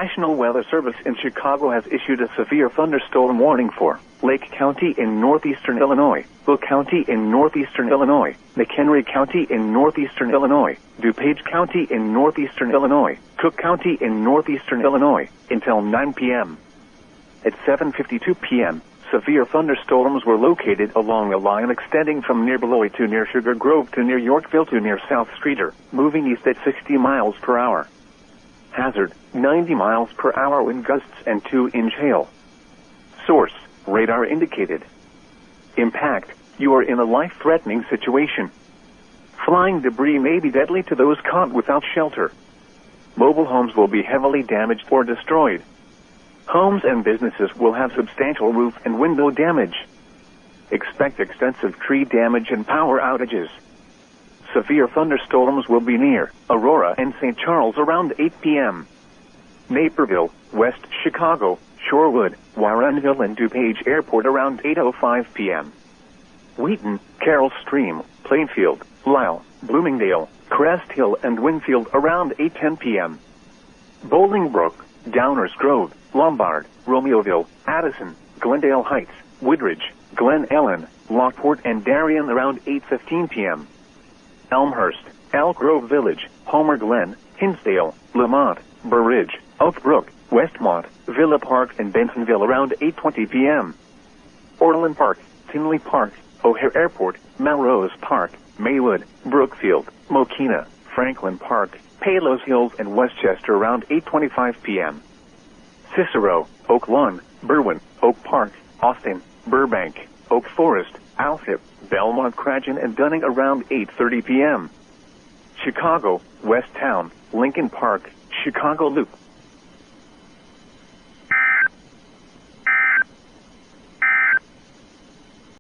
National Weather Service in Chicago has issued a severe thunderstorm warning for Lake County in northeastern Illinois, Will County in northeastern Illinois, McHenry County in northeastern Illinois, DuPage County in northeastern Illinois, Cook County in northeastern Illinois, until 9 p.m. At 7:52 p.m., severe thunderstorms were located along a line extending from near Beloit to near Sugar Grove to near Yorkville to near South Streator, moving east at 60 miles per hour. Hazard, 90 miles per hour wind gusts and 2-inch hail. Source, radar indicated. Impact, you are in a life-threatening situation. Flying debris may be deadly to those caught without shelter. Mobile homes will be heavily damaged or destroyed. Homes and businesses will have substantial roof and window damage. Expect extensive tree damage and power outages. Severe thunderstorms will be near Aurora and St. Charles around 8 p.m. Naperville, West Chicago, Shorewood, Warrenville, and DuPage Airport around 8:05 p.m. Wheaton, Carroll Stream, Plainfield, Lisle, Bloomingdale, Crest Hill, and Winfield around 8:10 p.m. Bolingbrook, Downers Grove, Lombard, Romeoville, Addison, Glendale Heights, Woodridge, Glen Ellen, Lockport, and Darien around 8:15 p.m. Elmhurst, Elk Grove Village, Homer Glen, Hinsdale, Lamont, Burridge, Oak Brook, Westmont, Villa Park, and Bentonville around 8:20 p.m. Orland Park, Tinley Park, O'Hare Airport, Melrose Park, Maywood, Brookfield, Mokina, Franklin Park, Palos Hills, and Westchester around 8:25 p.m. Cicero, Oak Lawn, Berwyn, Oak Park, Austin, Burbank, Oak Forest, Althip, Belmont, Cragen, and Dunning around 8:30 p.m. Chicago, West Town, Lincoln Park, Chicago Loop,